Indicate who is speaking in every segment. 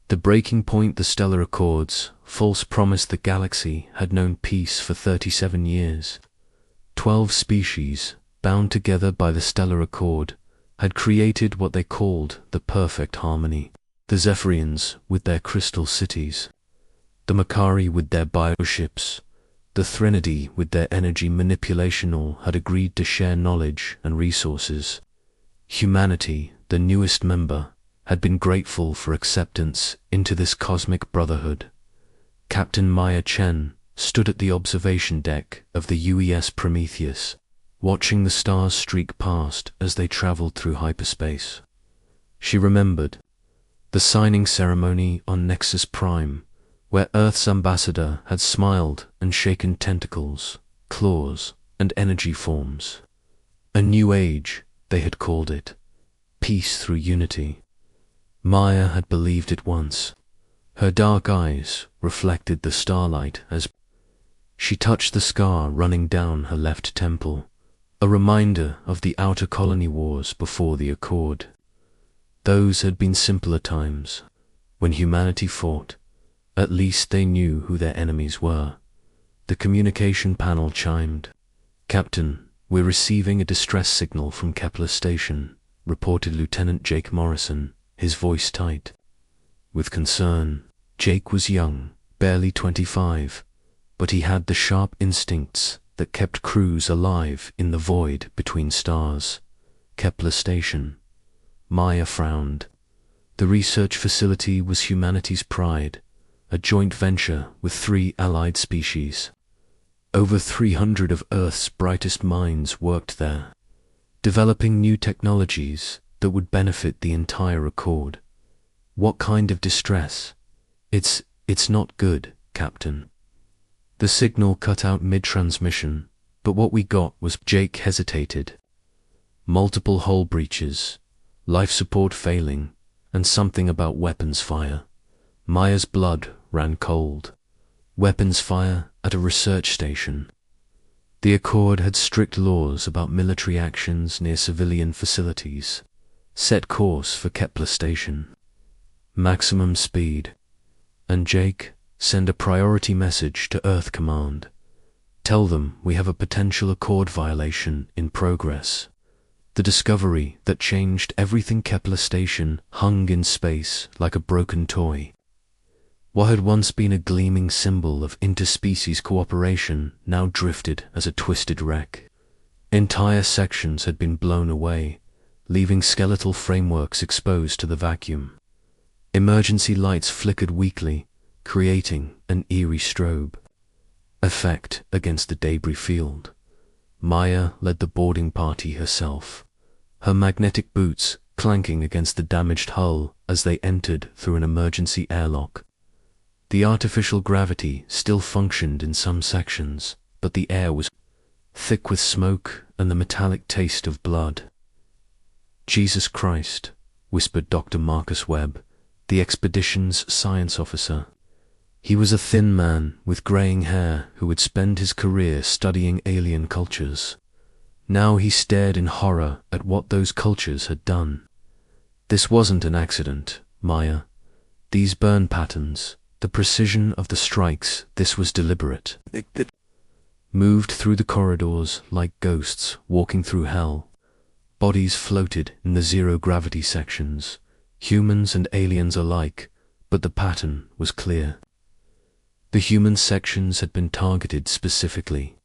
Speaker 1: The breaking point, the stellar accords, false promise. The galaxy had known peace for 37 years. 12 species, bound together by the stellar accord, had created what they called the perfect harmony. The Zephyrians with their crystal cities, the Makari with their bioships, the Threnody with their energy manipulation, all had agreed to share knowledge and resources. Humanity, the newest member, had been grateful for acceptance into this cosmic brotherhood. Captain Maya Chen stood at the observation deck of the UES Prometheus, watching the stars streak past as they traveled through hyperspace. She remembered the signing ceremony on Nexus Prime, where Earth's ambassador had smiled and shaken tentacles, claws, and energy forms. A new age, they had called it. Peace through unity. Maya had believed it once. Her dark eyes reflected the starlight as she touched the scar running down her left temple, a reminder of the outer colony wars before the Accord. Those had been simpler times, when humanity fought. At least they knew who their enemies were. The communication panel chimed. "Captain, we're receiving a distress signal from Kepler Station," reported Lieutenant Jake Morrison, his voice tight with concern. Jake was young, barely 25, but he had the sharp instincts that kept crews alive in the void between stars. Kepler Station. Maya frowned. The research facility was humanity's pride, a joint venture with 3 allied species. Over 300 of Earth's brightest minds worked there, developing new technologies that would benefit the entire Accord. What kind of distress? It's not good, Captain. The signal cut out mid-transmission, but what we got was— Jake hesitated. Multiple hull breaches, life support failing, and something about weapons fire. Maya's blood ran cold. Weapons fire at a research station. The Accord had strict laws about military actions near civilian facilities. Set course for Kepler Station. Maximum speed. And Jake, send a priority message to Earth Command. Tell them we have a potential Accord violation in progress. The discovery that changed everything. Kepler Station hung in space like a broken toy. What had once been a gleaming symbol of interspecies cooperation now drifted as a twisted wreck. Entire sections had been blown away, leaving skeletal frameworks exposed to the vacuum. Emergency lights flickered weakly, creating an eerie strobe effect against the debris field. Maya led the boarding party herself, her magnetic boots clanking against the damaged hull as they entered through an emergency airlock. The artificial gravity still functioned in some sections, but the air was thick with smoke and the metallic taste of blood. "Jesus Christ," whispered Dr. Marcus Webb, the expedition's science officer. He was a thin man with graying hair who would spend his career studying alien cultures. Now he stared in horror at what those cultures had done. This wasn't an accident, Maya. These burn patterns, the precision of the strikes, this was deliberate. It moved through the corridors like ghosts walking through hell. Bodies floated in the zero-gravity sections, humans and aliens alike, but the pattern was clear. The human sections had been targeted specifically.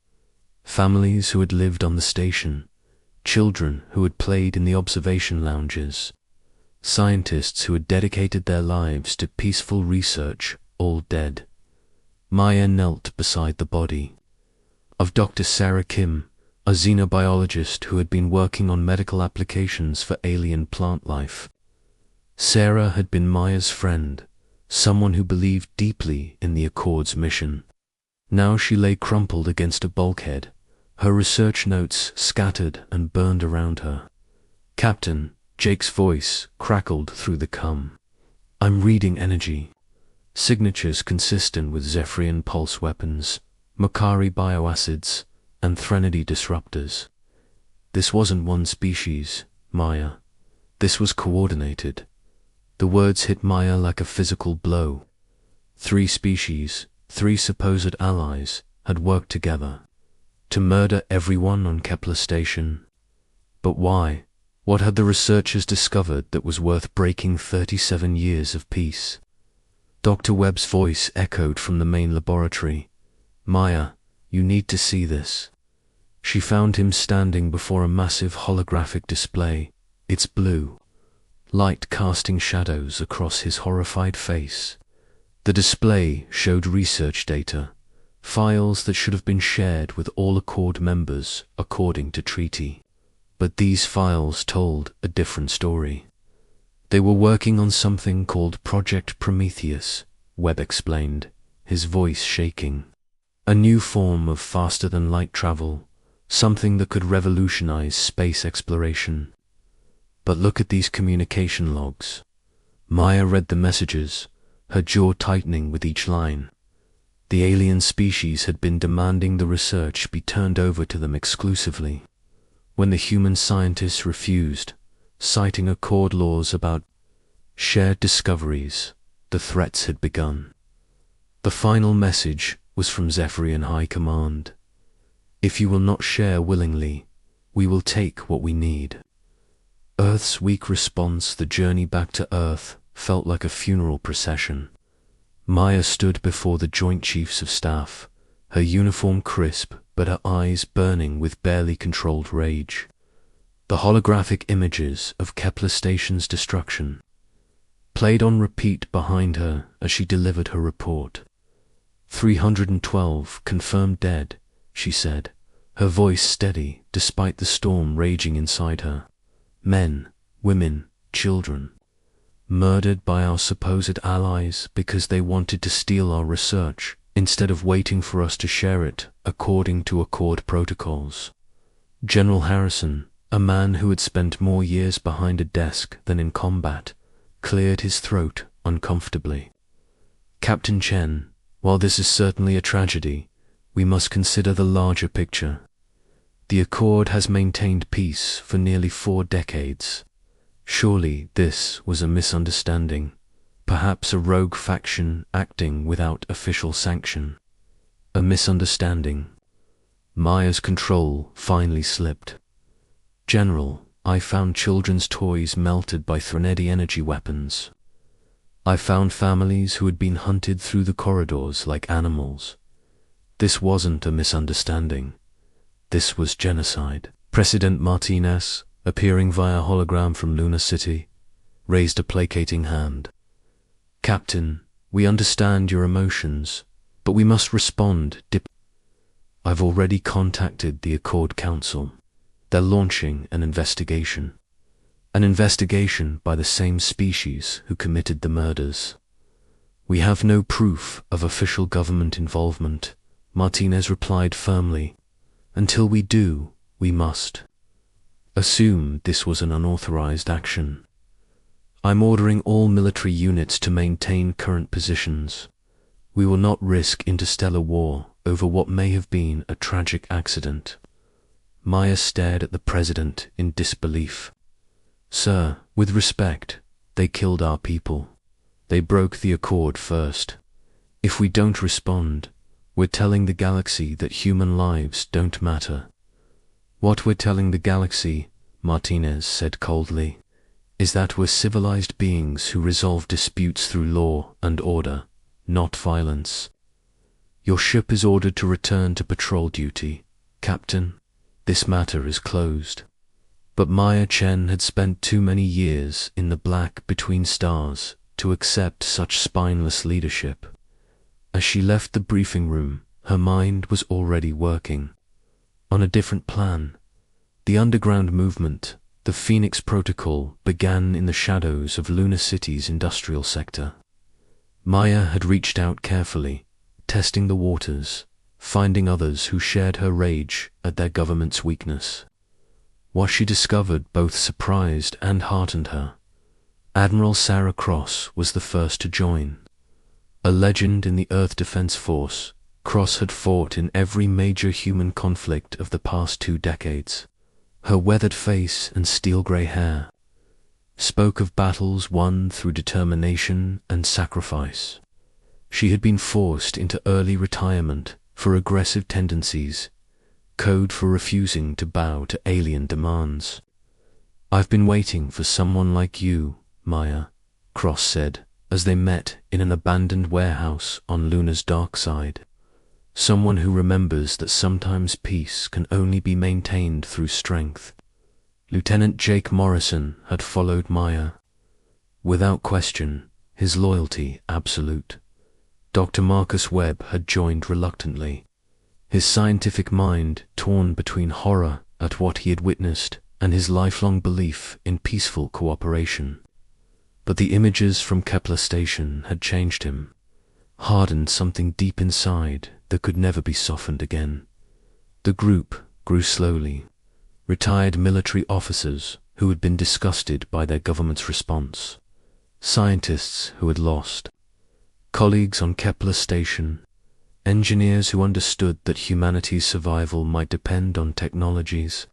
Speaker 1: Families who had lived on the station, children who had played in the observation lounges, scientists who had dedicated their lives to peaceful research, all dead. Maya knelt beside the body of Dr. Sarah Kim, a xenobiologist who had been working on medical applications for alien plant life. Sarah had been Maya's friend, someone who believed deeply in the Accord's mission. Now she lay crumpled against a bulkhead, her research notes scattered and burned around her. "Captain," Jake's voice crackled through the cum. "I'm reading energy. Signatures consistent with Zephyrian pulse weapons, Makari bioacids, and Threnody disruptors. This wasn't one species, Maya. This was coordinated. The words hit Maya like a physical blow. 3 species, 3 supposed allies, had worked together to murder everyone on Kepler Station. But why? What had the researchers discovered that was worth breaking 37 years of peace? Dr. Webb's voice echoed from the main laboratory. Maya, you need to see this. She found him standing before a massive holographic display. Its blue light casting shadows across his horrified face. The display showed research data, files that should have been shared with all Accord members according to treaty. But these files told a different story. They were working on something called Project Prometheus, Webb explained, his voice shaking. A new form of faster-than-light travel, something that could revolutionize space exploration. But look at these communication logs. Maya read the messages, her jaw tightening with each line. The alien species had been demanding the research be turned over to them exclusively. When the human scientists refused, citing Accord laws about shared discoveries, the threats had begun. The final message was from Zephyrian High Command. If you will not share willingly, we will take what we need. Earth's weak response, the journey back to Earth, felt like a funeral procession. Maya stood before the Joint Chiefs of Staff, her uniform crisp but her eyes burning with barely controlled rage. The holographic images of Kepler Station's destruction played on repeat behind her as she delivered her report. 312 confirmed dead, she said, her voice steady despite the storm raging inside her. Men, women, children, murdered by our supposed allies because they wanted to steal our research instead of waiting for us to share it according to Accord protocols. General Harrison, a man who had spent more years behind a desk than in combat, cleared his throat uncomfortably. Captain Chen, while this is certainly a tragedy, we must consider the larger picture. The Accord has maintained peace for nearly 4 decades. Surely this was a misunderstanding, perhaps a rogue faction acting without official sanction. A misunderstanding. Maya's control finally slipped. General, I found children's toys melted by Threnody energy weapons. I found families who had been hunted through the corridors like animals. This wasn't a misunderstanding. This was genocide. President Martinez, appearing via hologram from Lunar City, raised a placating hand. Captain, we understand your emotions, but we must respond. I've already contacted the Accord Council. They're launching an investigation. An investigation by the same species who committed the murders. We have no proof of official government involvement, Martinez replied firmly. Until we do, we must assume this was an unauthorized action. I'm ordering all military units to maintain current positions. We will not risk interstellar war over what may have been a tragic accident. Maya stared at the president in disbelief. Sir, with respect, they killed our people. They broke the Accord first. If we don't respond, we're telling the galaxy that human lives don't matter. What we're telling the galaxy, Martinez said coldly, is that we're civilized beings who resolve disputes through law and order, not violence. Your ship is ordered to return to patrol duty, Captain. This matter is closed. But Maya Chen had spent too many years in the black between stars to accept such spineless leadership. As she left the briefing room, her mind was already working. On a different plan, the underground movement, the Phoenix Protocol, began in the shadows of Lunar City's industrial sector. Maya had reached out carefully, testing the waters, finding others who shared her rage at their government's weakness. What she discovered both surprised and heartened her. Admiral Sarah Cross was the first to join. A legend in the Earth Defense Force, Cross had fought in every major human conflict of the past 2 decades. Her weathered face and steel-gray hair spoke of battles won through determination and sacrifice. She had been forced into early retirement for aggressive tendencies, code for refusing to bow to alien demands. "I've been waiting for someone like you, Maya," Cross said, as they met in an abandoned warehouse on Luna's dark side. "Someone who remembers that sometimes peace can only be maintained through strength." Lieutenant Jake Morrison had followed Maya. Without question, his loyalty absolute. Dr. Marcus Webb had joined reluctantly, his scientific mind torn between horror at what he had witnessed and his lifelong belief in peaceful cooperation. But the images from Kepler Station had changed him, hardened something deep inside that could never be softened again. The group grew slowly. Retired military officers who had been disgusted by their government's response, scientists who had lost, colleagues on Kepler Station, engineers who understood that humanity's survival might depend on technologies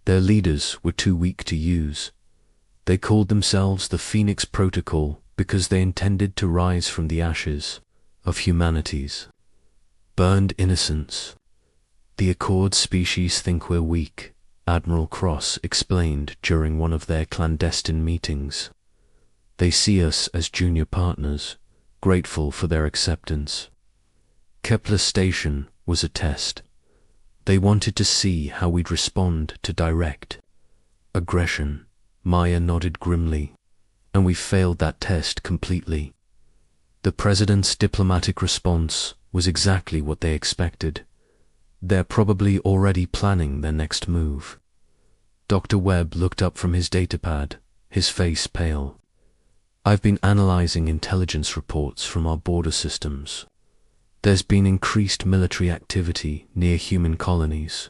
Speaker 1: their leaders were too weak to use. They called themselves the Phoenix Protocol because they intended to rise from the ashes of humanity's burned innocence. "The Accord species think we're weak," Admiral Cross explained during one of their clandestine meetings. "They see us as junior partners, grateful for their acceptance." Kepler Station was a test. They wanted to see how we'd respond to direct aggression. Maya nodded grimly. "And we failed that test completely." The president's diplomatic response was exactly what they expected. "They're probably already planning their next move." Dr. Webb looked up from his datapad, his face pale. "I've been analyzing intelligence reports from our border systems. There's been increased military activity near human colonies,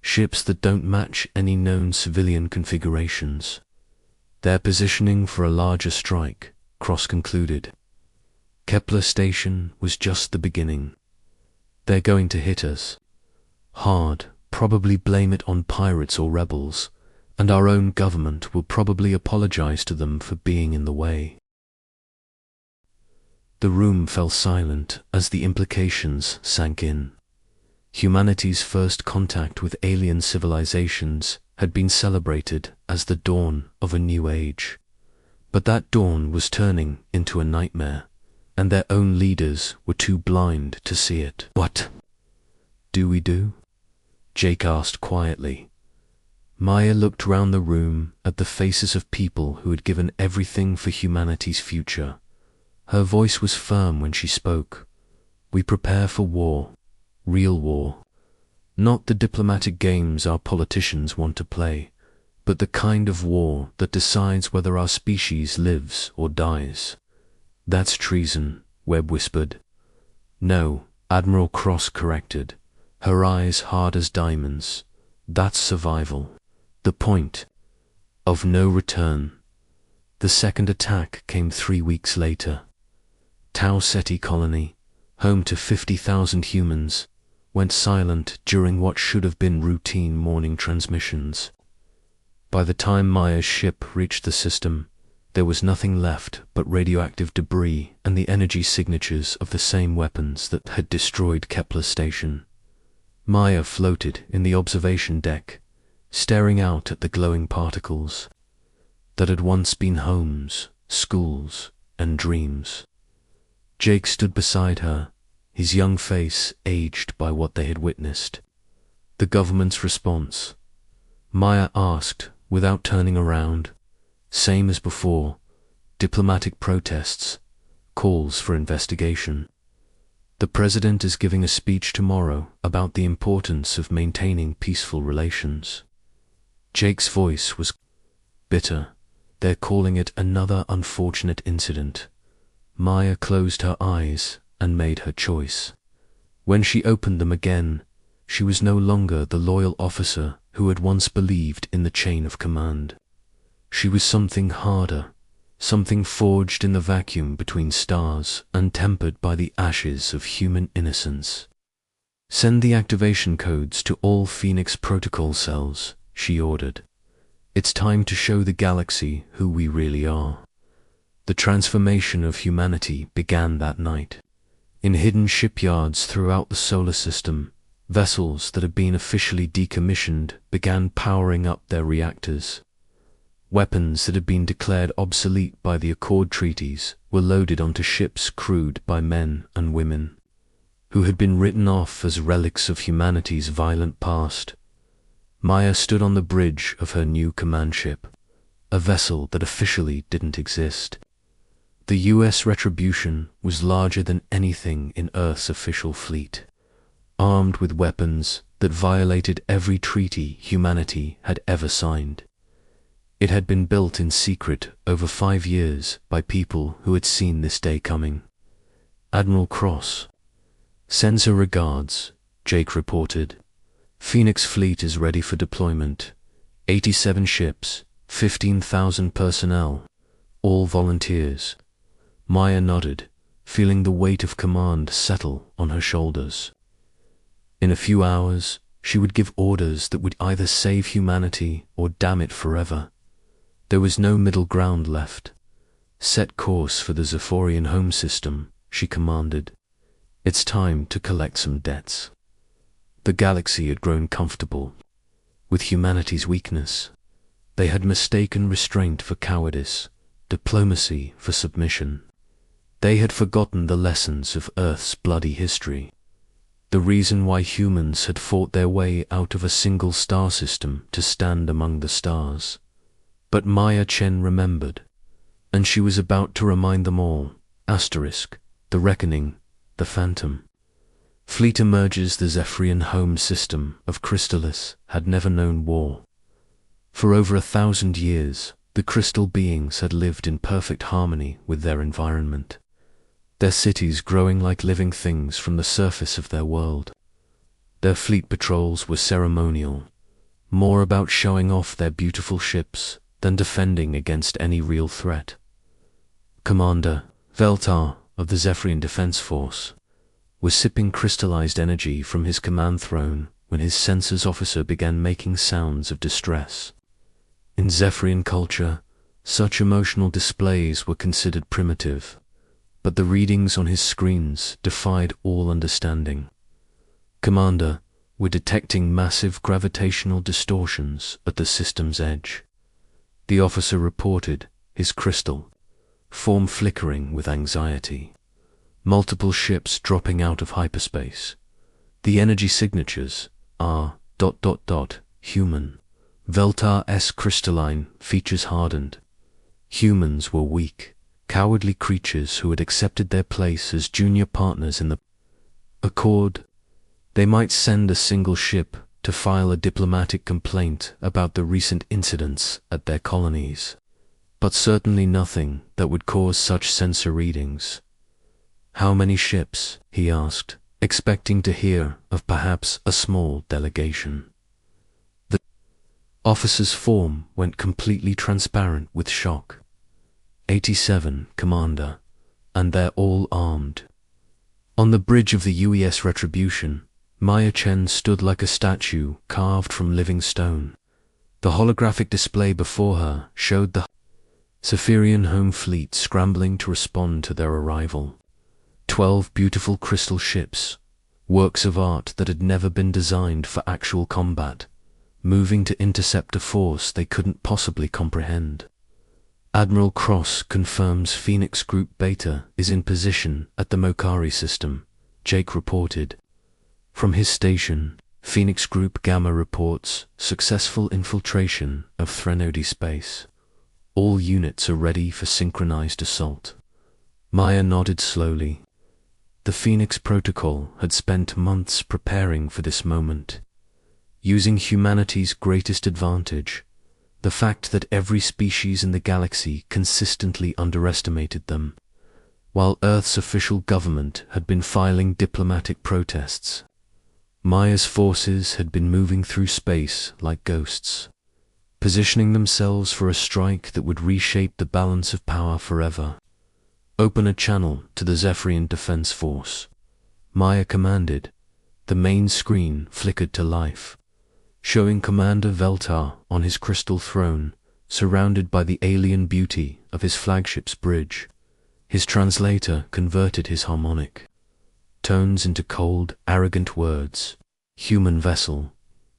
Speaker 1: ships that don't match any known civilian configurations. They're positioning for a larger strike," Cross concluded. "Kepler Station was just the beginning. They're going to hit us hard, probably blame it on pirates or rebels, and our own government will probably apologize to them for being in the way." The room fell silent as the implications sank in. Humanity's first contact with alien civilizations had been celebrated as the dawn of a new age. But that dawn was turning into a nightmare, and their own leaders were too blind to see it. "What do we do?" Jake asked quietly. Maya looked round the room at the faces of people who had given everything for humanity's future. Her voice was firm when she spoke. "We prepare for war, real war. Not the diplomatic games our politicians want to play, but the kind of war that decides whether our species lives or dies." "That's treason," Webb whispered. "No," Admiral Cross corrected, her eyes hard as diamonds. "That's survival. The point of no return." The second attack came 3 weeks later. Tau Ceti colony, home to 50,000 humans, went silent during what should have been routine morning transmissions. By the time Maya's ship reached the system, there was nothing left but radioactive debris and the energy signatures of the same weapons that had destroyed Kepler Station. Maya floated in the observation deck, staring out at the glowing particles that had once been homes, schools, and dreams. Jake stood beside her, his young face aged by what they had witnessed. "The government's response?" Maya asked without turning around. "Same as before. Diplomatic protests, calls for investigation. The president is giving a speech tomorrow about the importance of maintaining peaceful relations." Jake's voice was bitter. "They're calling it another unfortunate incident." Maya closed her eyes and made her choice. When she opened them again, she was no longer the loyal officer who had once believed in the chain of command. She was something harder, something forged in the vacuum between stars and tempered by the ashes of human innocence. "Send the activation codes to all Phoenix Protocol cells," she ordered. It's time to show the galaxy who we really are. The transformation of humanity began that night. In hidden shipyards throughout the solar system, vessels that had been officially decommissioned began powering up their reactors. Weapons that had been declared obsolete by the Accord treaties were loaded onto ships crewed by men and women who had been written off as relics of humanity's violent past. Maya stood on the bridge of her new command ship, a vessel that officially didn't exist. The US Retribution was larger than anything in Earth's official fleet, armed with weapons that violated every treaty humanity had ever signed. It had been built in secret over 5 years by people who had seen this day coming. Admiral Cross. "Sends her regards," Jake reported. "Phoenix fleet is ready for deployment. 87 ships, 15,000 personnel, all volunteers." Maya nodded, feeling the weight of command settle on her shoulders. In a few hours, she would give orders that would either save humanity or damn it forever. There was no middle ground left. "Set course for the Zephyrian home system," she commanded. "It's time to collect some debts." The galaxy had grown comfortable with humanity's weakness. They had mistaken restraint for cowardice, diplomacy for submission. They had forgotten the lessons of Earth's bloody history, the reason why humans had fought their way out of a single star system to stand among the stars. But Maya Chen remembered, and she was about to remind them all. The reckoning, the phantom. Fleet emerges. The Zephyrian home system of Crystallis had never known war. For over 1,000 years, the crystal beings had lived in perfect harmony with their environment, their cities growing like living things from the surface of their world. Their fleet patrols were ceremonial, more about showing off their beautiful ships than defending against any real threat. Commander Veltar of the Zephyrian Defense Force was sipping crystallized energy from his command throne when his sensors officer began making sounds of distress. In Zephyrian culture, such emotional displays were considered primitive, but the readings on his screens defied all understanding. "Commander, we're detecting massive gravitational distortions at the system's edge," the officer reported, his crystal form flickering with anxiety. "Multiple ships dropping out of hyperspace. The energy signatures are ... human. Veltar's crystalline features hardened. Humans were weak, cowardly creatures who had accepted their place as junior partners in the Accord. They might send a single ship to file a diplomatic complaint about the recent incidents at their colonies, but certainly nothing that would cause such sensor readings." "How many ships?" he asked, expecting to hear of perhaps a small delegation. The officer's form went completely transparent with shock. 87, Commander, and they're all armed." On the bridge of the US Retribution, Maya Chen stood like a statue carved from living stone. The holographic display before her showed the Zephyrian home fleet scrambling to respond to their arrival. 12 beautiful crystal ships, works of art that had never been designed for actual combat, moving to intercept a force they couldn't possibly comprehend. Admiral Cross confirms Phoenix Group Beta is in position at the Mokari system, Jake reported. From his station, Phoenix Group Gamma reports successful infiltration of Threnody space. All units are ready for synchronized assault. Maya nodded slowly. The Phoenix Protocol had spent months preparing for this moment, using humanity's greatest advantage, the fact that every species in the galaxy consistently underestimated them, while Earth's official government had been filing diplomatic protests. Maya's forces had been moving through space like ghosts, positioning themselves for a strike that would reshape the balance of power forever. "Open a channel to the Zephyrian Defense Force," Maya commanded. The main screen flickered to life. showing Commander Veltar on his crystal throne, surrounded by the alien beauty of his flagship's bridge. His translator converted his harmonic tones into cold, arrogant words. Human vessel,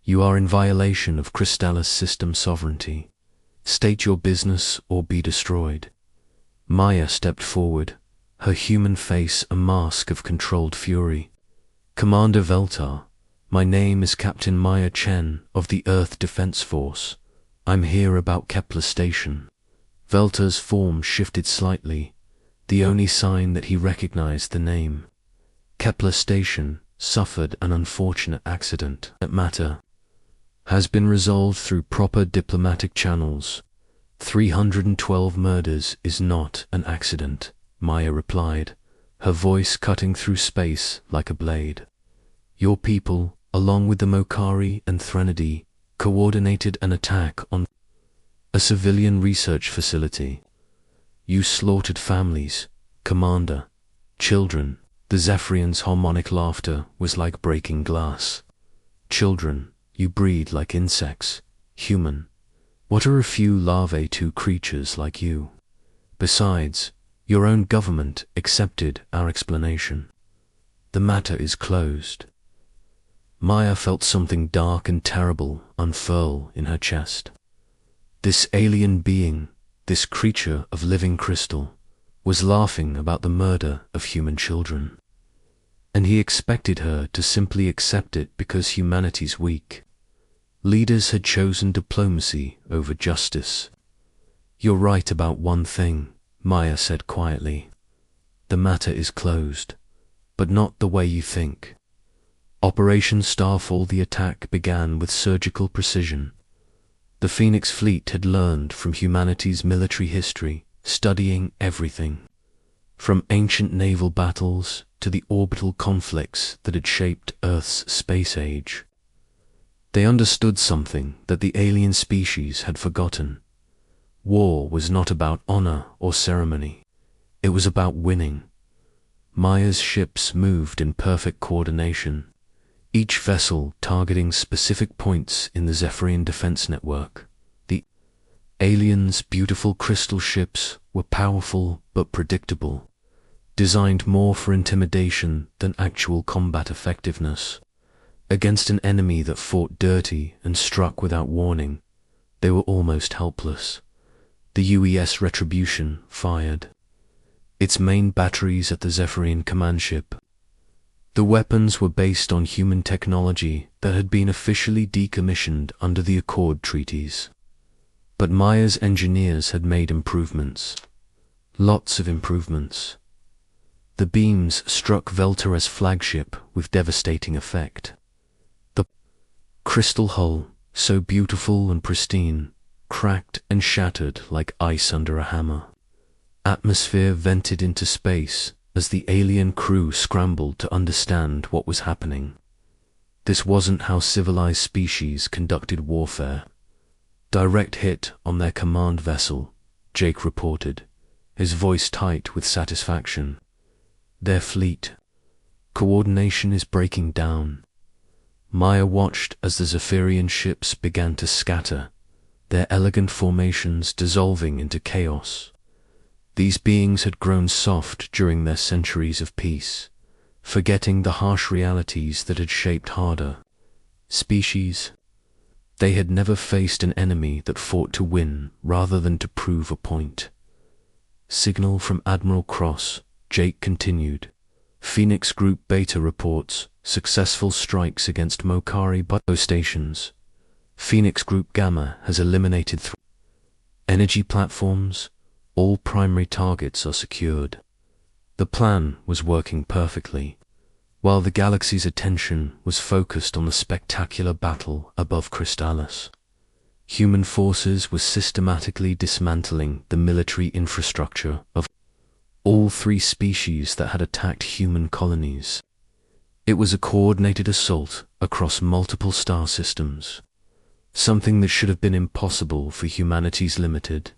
Speaker 1: you are in violation of Crystallis system sovereignty. State your business or be destroyed. Maya stepped forward, her human face a mask of controlled fury. Commander Veltar, my name is Captain Maya Chen of the Earth Defense Force. I'm here about Kepler Station. Veltar's form shifted slightly, the only sign that he recognized the name. Kepler Station suffered an unfortunate accident. That matter has been resolved through proper diplomatic channels. 312 murders is not an accident, Maya replied, her voice cutting through space like a blade. Your people, along with the Mokari and Threnody, coordinated an attack on a civilian research facility. You slaughtered families, Commander, children. The Zephyrian's harmonic laughter was like breaking glass. Children, you breed like insects. Human, what are a few larvae to creatures like you? Besides, your own government accepted our explanation. The matter is closed. Maya felt something dark and terrible unfurl in her chest. This alien being, this creature of living crystal, was laughing about the murder of human children. And he expected her to simply accept it because humanity's weak. Leaders had chosen diplomacy over justice. You're right about one thing, Maya said quietly. The matter is closed, but not the way you think. Operation Starfall. The attack began with surgical precision. The Phoenix Fleet had learned from humanity's military history, studying everything, from ancient naval battles to the orbital conflicts that had shaped Earth's space age. They understood something that the alien species had forgotten. War was not about honor or ceremony. It was about winning. Maya's ships moved in perfect coordination, each vessel targeting specific points in the Zephyrian defense network. The aliens' beautiful crystal ships were powerful but predictable, designed more for intimidation than actual combat effectiveness. Against an enemy that fought dirty and struck without warning, they were almost helpless. The UES Retribution fired its main batteries at the Zephyrian command ship. The weapons were based on human technology that had been officially decommissioned under the Accord treaties. But Maya's engineers had made improvements. Lots of improvements. The beams struck Veltar's flagship with devastating effect. The crystal hull, so beautiful and pristine, cracked and shattered like ice under a hammer. Atmosphere vented into space as the alien crew scrambled to understand what was happening. This wasn't how civilized species conducted warfare. Direct hit on their command vessel, Jake reported, his voice tight with satisfaction. Their fleet. Coordination is breaking down. Maya watched as the Zephyrian ships began to scatter, their elegant formations dissolving into chaos. These beings had grown soft during their centuries of peace, forgetting the harsh realities that had shaped harder species. They had never faced an enemy that fought to win rather than to prove a point. Signal from Admiral Cross, Jake continued. Phoenix Group Beta reports successful strikes against Mokari Butto stations. Phoenix Group Gamma has eliminated energy platforms. All primary targets are secured. The plan was working perfectly, while the galaxy's attention was focused on the spectacular battle above Crystallis. Human forces were systematically dismantling the military infrastructure of all three species that had attacked human colonies. It was a coordinated assault across multiple star systems, something that should have been impossible for humanity's limited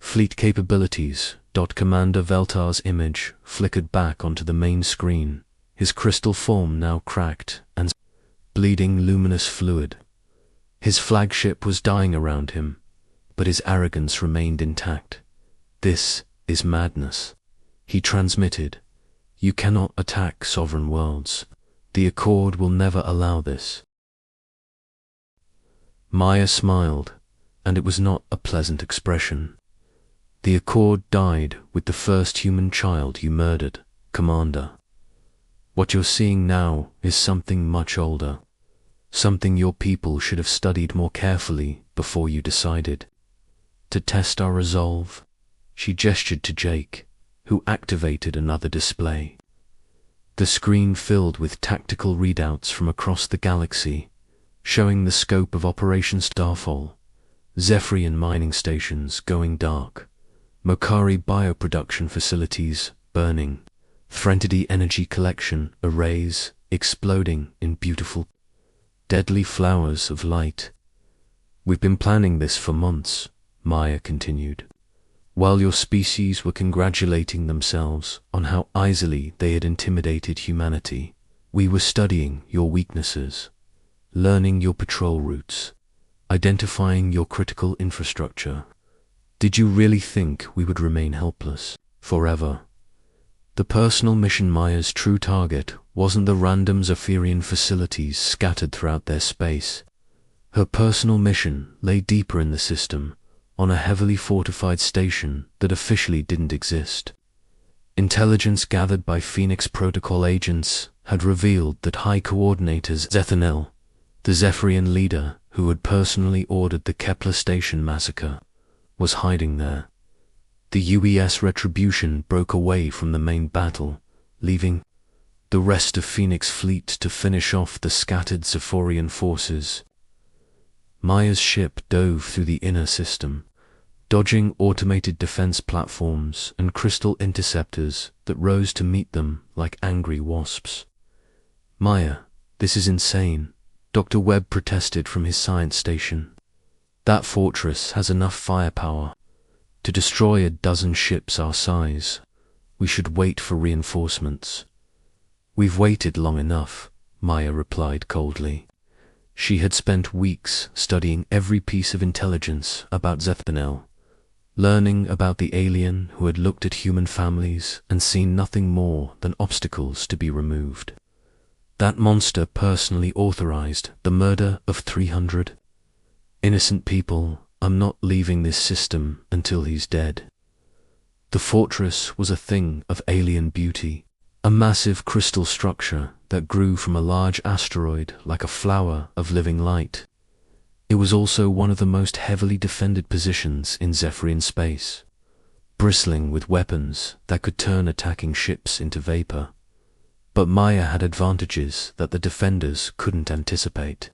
Speaker 1: fleet capabilities. Commander Veltar's image flickered back onto the main screen, his crystal form now cracked and bleeding luminous fluid. His flagship was dying around him, but his arrogance remained intact. "This is madness," he transmitted. "You cannot attack sovereign worlds. The Accord will never allow this." Maya smiled, and it was not a pleasant expression. "The Accord died with the first human child you murdered, Commander. What you're seeing now is something much older, something your people should have studied more carefully before you decided. To test our resolve," she gestured to Jake, who activated another display. The screen filled with tactical readouts from across the galaxy, showing the scope of Operation Starfall, Zephyrian mining stations going dark, Mokari bioproduction facilities burning, Threntity energy collection arrays exploding in beautiful, deadly flowers of light. "We've been planning this for months," Maya continued, "while your species were congratulating themselves on how easily they had intimidated humanity. We were studying your weaknesses, learning your patrol routes, identifying your critical infrastructure. Did you really think we would remain helpless forever?" The personal mission Maya's true target wasn't the random Zephyrian facilities scattered throughout their space. Her personal mission lay deeper in the system, on a heavily fortified station that officially didn't exist. Intelligence gathered by Phoenix Protocol agents had revealed that High Coordinator Zethanel, the Zephyrian leader who had personally ordered the Kepler Station massacre, was hiding there. The UES Retribution broke away from the main battle, leaving the rest of Phoenix Fleet to finish off the scattered Zephyrian forces. Maya's ship dove through the inner system, dodging automated defense platforms and crystal interceptors that rose to meet them like angry wasps. "Maya, this is insane," Dr. Webb protested from his science station. "That fortress has enough firepower to destroy a dozen ships our size. We should wait for reinforcements." "We've waited long enough," Maya replied coldly. She had spent weeks studying every piece of intelligence about Zethanel, learning about the alien who had looked at human families and seen nothing more than obstacles to be removed. That monster personally authorized the murder of 300 innocent people. "I'm not leaving this system until he's dead." The fortress was a thing of alien beauty, a massive crystal structure that grew from a large asteroid like a flower of living light. It was also one of the most heavily defended positions in Zephyrian space, bristling with weapons that could turn attacking ships into vapor. But Maya had advantages that the defenders couldn't anticipate.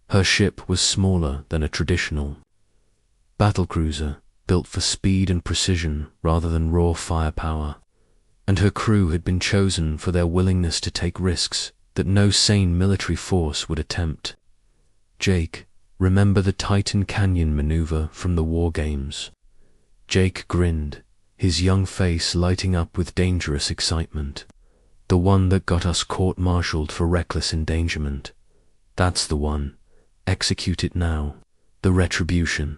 Speaker 1: Her ship was smaller than a traditional battlecruiser, built for speed and precision rather than raw firepower, and her crew had been chosen for their willingness to take risks that no sane military force would attempt. "Jake, remember the Titan Canyon maneuver from the War Games?" Jake grinned, his young face lighting up with dangerous excitement. "The one that got us court-martialed for reckless endangerment. That's the one. Execute it now." The Retribution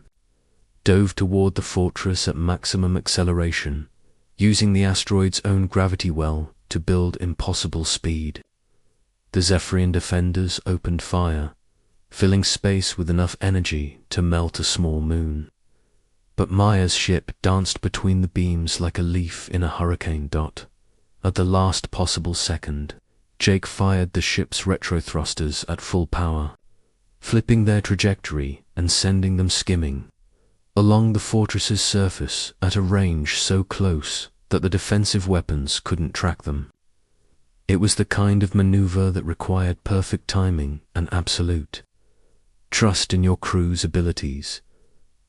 Speaker 1: dove toward the fortress at maximum acceleration, using the asteroid's own gravity well to build impossible speed. The Zephyrian defenders opened fire, filling space with enough energy to melt a small moon. But Maya's ship danced between the beams like a leaf in a hurricane dot. At the last possible second, Jake fired the ship's retro-thrusters at full power, flipping their trajectory and sending them skimming along the fortress's surface at a range so close that the defensive weapons couldn't track them. It was the kind of maneuver that required perfect timing and absolute trust in your crew's abilities.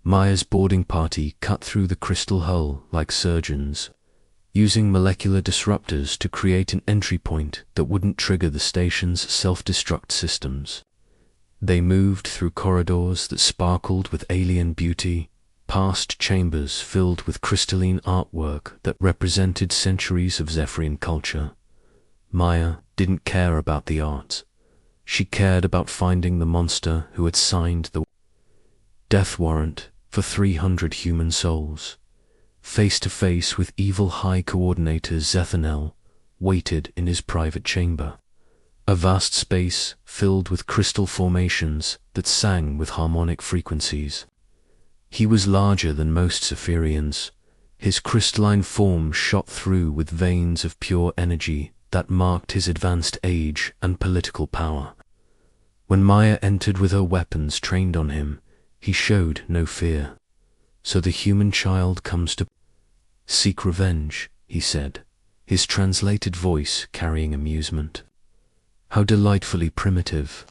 Speaker 1: Maya's boarding party cut through the crystal hull like surgeons, using molecular disruptors to create an entry point that wouldn't trigger the station's self-destruct systems. They moved through corridors that sparkled with alien beauty, past chambers filled with crystalline artwork that represented centuries of Zephyrian culture. Maya didn't care about the art. She cared about finding the monster who had signed the death warrant for 300 human souls. Face to face with evil High Coordinator Zethanel waited in his private chamber, a vast space filled with crystal formations that sang with harmonic frequencies. He was larger than most Zephyrians. His crystalline form shot through with veins of pure energy that marked his advanced age and political power. When Maya entered with her weapons trained on him, he showed no fear. "So the human child comes to seek revenge," he said, his translated voice carrying amusement. How delightfully primitive.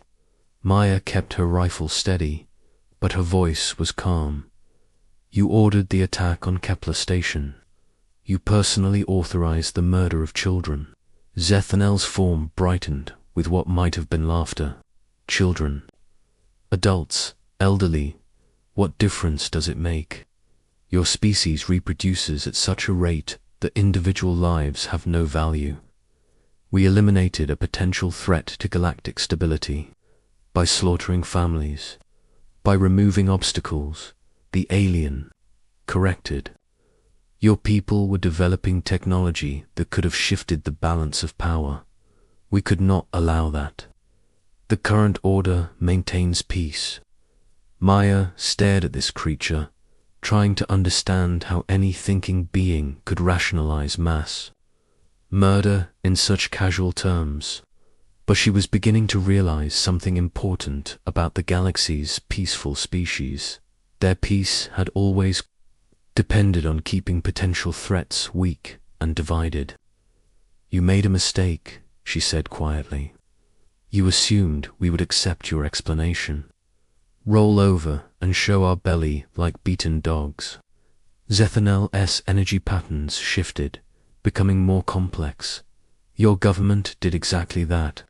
Speaker 1: Maya kept her rifle steady, but her voice was calm. "You ordered the attack on Kepler Station. You personally authorized the murder of children." Zethanel's form brightened with what might have been laughter. "Children, adults, elderly, what difference does it make? Your species reproduces at such a rate that individual lives have no value. We eliminated a potential threat to galactic stability by slaughtering families, by removing obstacles. The alien corrected. Your people were developing technology that could have shifted the balance of power. We could not allow that. The current order maintains peace." Maya stared at this creature, trying to understand how any thinking being could rationalize mass murder in such casual terms. But she was beginning to realize something important about the galaxy's peaceful species. Their peace had always depended on keeping potential threats weak and divided. "You made a mistake," she said quietly. "You assumed we would accept your explanation. Roll over and show our belly like beaten dogs." Zethanel's energy patterns shifted, becoming more complex. "Your government did exactly that.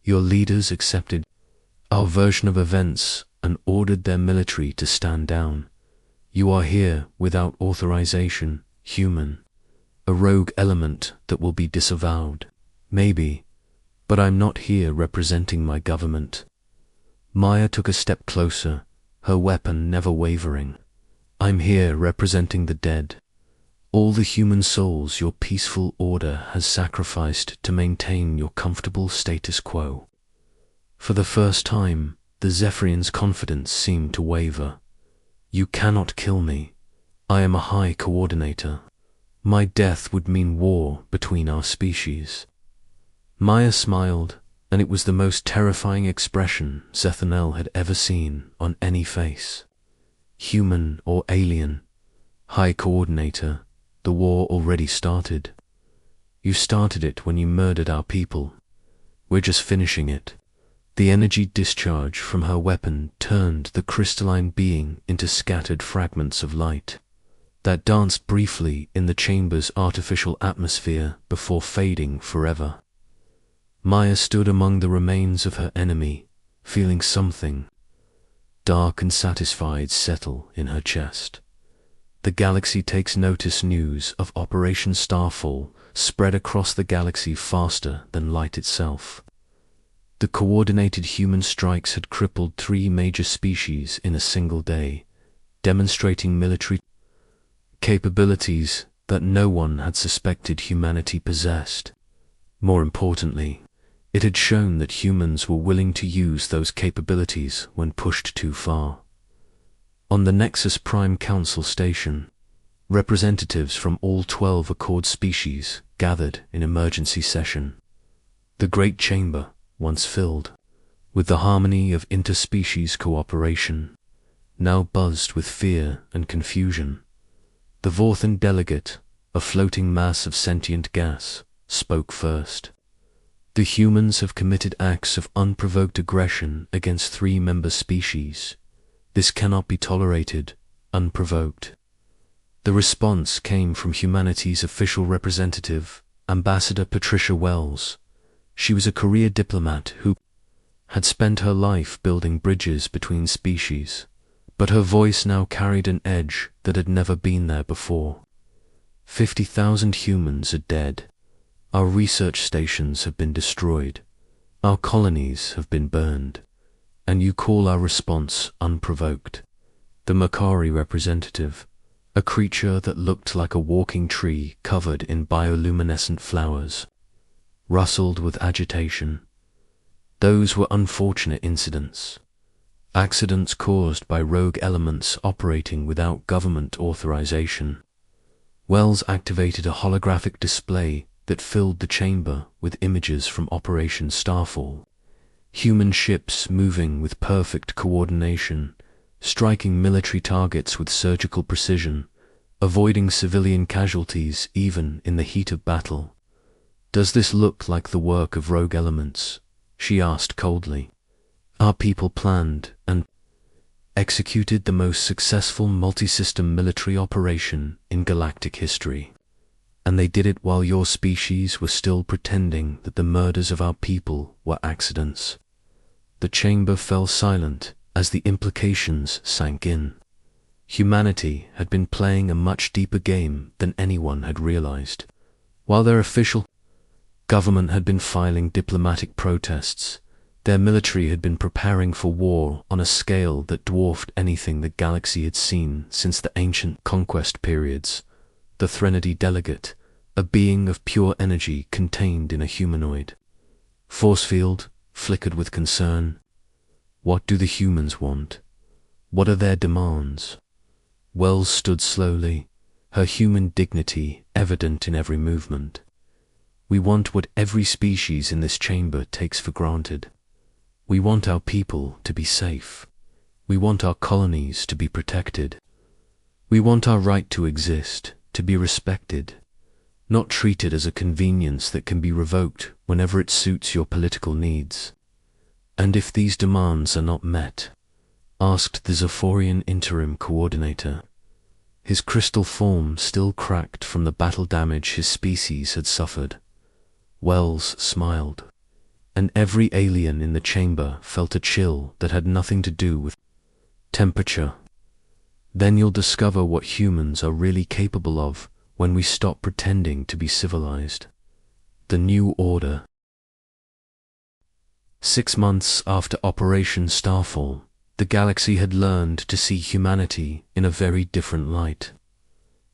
Speaker 1: Your leaders accepted our version of events and ordered their military to stand down. You are here without authorization, human, a rogue element that will be disavowed. Maybe, but I'm not here representing my government." Maya took a step closer, her weapon never wavering. "I'm here representing the dead. All the human souls your peaceful order has sacrificed to maintain your comfortable status quo." For the first time, the Zephyrian's confidence seemed to waver. "You cannot kill me. I am a High Coordinator. My death would mean war between our species." Maya smiled, and it was the most terrifying expression Zethanel had ever seen on any face. "Human or alien, High Coordinator, the war already started. You started it when you murdered our people. We're just finishing it." The energy discharge from her weapon turned the crystalline being into scattered fragments of light that danced briefly in the chamber's artificial atmosphere before fading forever. Maya stood among the remains of her enemy, feeling something dark and satisfied settle in her chest. The galaxy takes notice news of Operation Starfall spread across the galaxy faster than light itself. The coordinated human strikes had crippled 3 major species in a single day, demonstrating military capabilities that no one had suspected humanity possessed. More importantly, it had shown that humans were willing to use those capabilities when pushed too far. On the Nexus Prime Council station, representatives from all 12 Accord species gathered in emergency session. The Great Chamber, once filled with the harmony of interspecies cooperation, now buzzed with fear and confusion. The Vorthan delegate, a floating mass of sentient gas, spoke first. "The humans have committed acts of unprovoked aggression against 3 member species. This cannot be tolerated, unprovoked." The response came from humanity's official representative, Ambassador Patricia Wells. She was a career diplomat who had spent her life building bridges between species, but her voice now carried an edge that had never been there before. 50,000 humans are dead. Our research stations have been destroyed. Our colonies have been burned, and you call our response unprovoked. The Makari representative, a creature that looked like a walking tree covered in bioluminescent flowers, rustled with agitation. Those were unfortunate incidents. Accidents caused by rogue elements operating without government authorization. Wells activated a holographic display that filled the chamber with images from Operation Starfall. Human ships moving with perfect coordination, striking military targets with surgical precision, avoiding civilian casualties even in the heat of battle. "Does this look like the work of rogue elements?" she asked coldly. "Our people planned and executed the most successful multi-system military operation in galactic history. And they did it while your species were still pretending that the murders of our people were accidents." The chamber fell silent as the implications sank in. Humanity had been playing a much deeper game than anyone had realized. While their official government had been filing diplomatic protests, their military had been preparing for war on a scale that dwarfed anything the galaxy had seen since the ancient conquest periods. The Threnody delegate, a being of pure energy contained in a humanoid force field, flickered with concern. What do the humans want? What are their demands? Wells stood slowly, her human dignity evident in every movement. "We want what every species in this chamber takes for granted. We want our people to be safe. We want our colonies to be protected. We want our right to exist, to be respected, not treated as a convenience that can be revoked whenever it suits your political needs. And if these demands are not met," asked the Zephyrian interim coordinator, his crystal form still cracked from the battle damage his species had suffered. Wells smiled, and every alien in the chamber felt a chill that had nothing to do with temperature. "Then you'll discover what humans are really capable of when we stop pretending to be civilized." The New Order. 6 months after Operation Starfall, the galaxy had learned to see humanity in a very different light.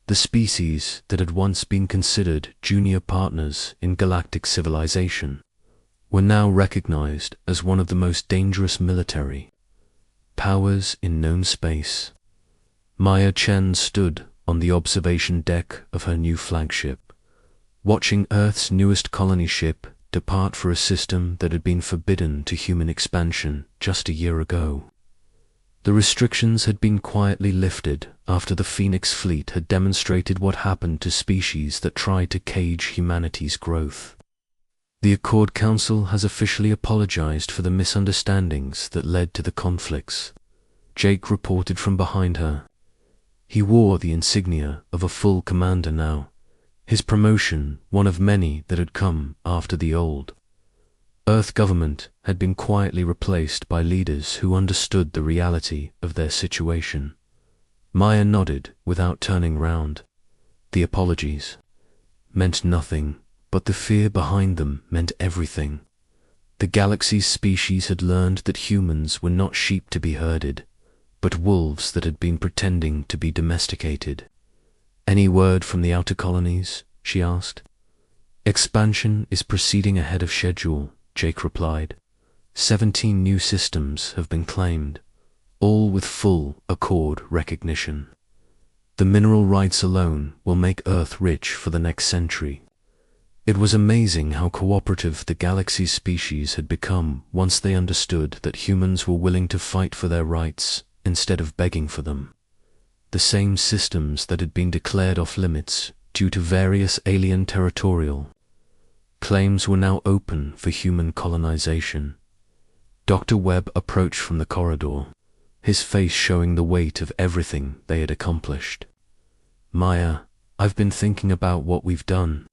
Speaker 1: The species that had once been considered junior partners in galactic civilization were now recognized as one of the most dangerous military powers in known space. Maya Chen stood on the observation deck of her new flagship, watching Earth's newest colony ship depart for a system that had been forbidden to human expansion just a year ago. The restrictions had been quietly lifted after the Phoenix fleet had demonstrated what happened to species that tried to cage humanity's growth. "The Accord Council has officially apologized for the misunderstandings that led to the conflicts," Jake reported from behind her. He wore the insignia of a full commander now, his promotion one of many that had come after the old Earth government had been quietly replaced by leaders who understood the reality of their situation. Maya nodded without turning round. The apologies meant nothing, but the fear behind them meant everything. The galaxy's species had learned that humans were not sheep to be herded, but wolves that had been pretending to be domesticated. "Any word from the outer colonies?" she asked. "Expansion is proceeding ahead of schedule," Jake replied. 17 new systems have been claimed, all with full Accord recognition. The mineral rights alone will make Earth rich for the next century. It was amazing how cooperative the galaxy's species had become once they understood that humans were willing to fight for their rights instead of begging for them. The same systems that had been declared off limits due to various alien territorial claims were now open for human colonization. Dr. Webb approached from the corridor, his face showing the weight of everything they had accomplished. "Maya, I've been thinking about what we've done.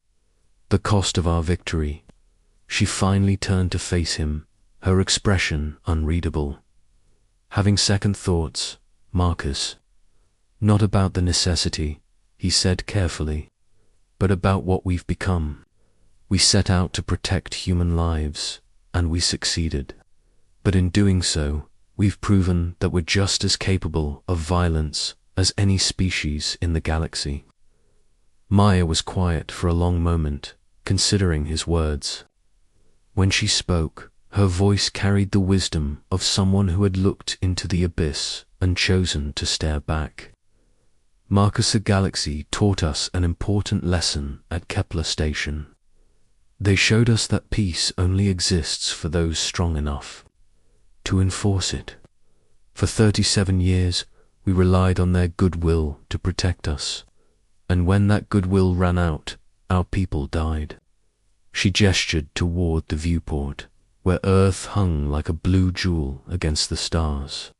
Speaker 1: The cost of our victory." She finally turned to face him, her expression unreadable. "Having second thoughts, Marcus. Not about the necessity," he said carefully, "but about what we've become. We set out to protect human lives, and we succeeded. But in doing so, we've proven that we're just as capable of violence as any species in the galaxy. Maya was quiet for a long moment, considering his words. When she spoke, her voice carried the wisdom of someone who had looked into the abyss and chosen to stare back. Marcus, the galaxy taught us an important lesson at Kepler Station. They showed us that peace only exists for those strong enough to enforce it. For 37 years, we relied on their goodwill to protect us, and when that goodwill ran out, our people died. She gestured toward the viewport, where Earth hung like a blue jewel against the stars.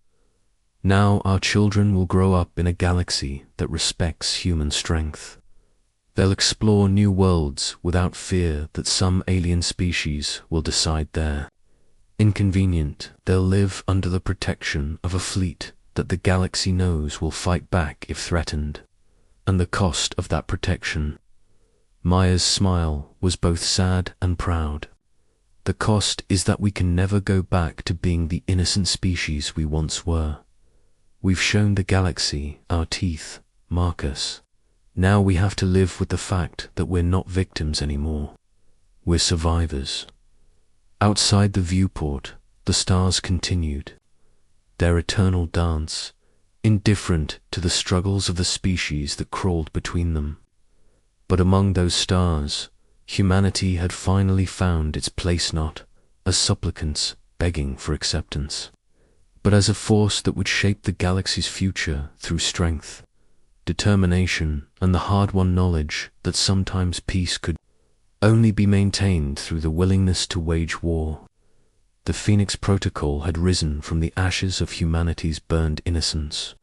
Speaker 1: Now our children will grow up in a galaxy that respects human strength. They'll explore new worlds without fear that some alien species will decide they're inconvenient. They'll live under the protection of a fleet that the galaxy knows will fight back if threatened. And the cost of that protection. Maya's smile was both sad and proud. The cost is that we can never go back to being the innocent species we once were. We've shown the galaxy our teeth, Marcus. Now we have to live with the fact that we're not victims anymore. We're survivors. Outside the viewport, the stars continued their eternal dance, indifferent to the struggles of the species that crawled between them. But among those stars, humanity had finally found its place, not as supplicants begging for acceptance, but as a force that would shape the galaxy's future through strength, determination, and the hard-won knowledge that sometimes peace could only be maintained through the willingness to wage war. The Phoenix Protocol had risen from the ashes of humanity's burned innocence,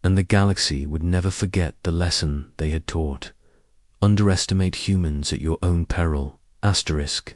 Speaker 1: and the galaxy would never forget the lesson they had taught. Underestimate humans at your own peril. Asterisk.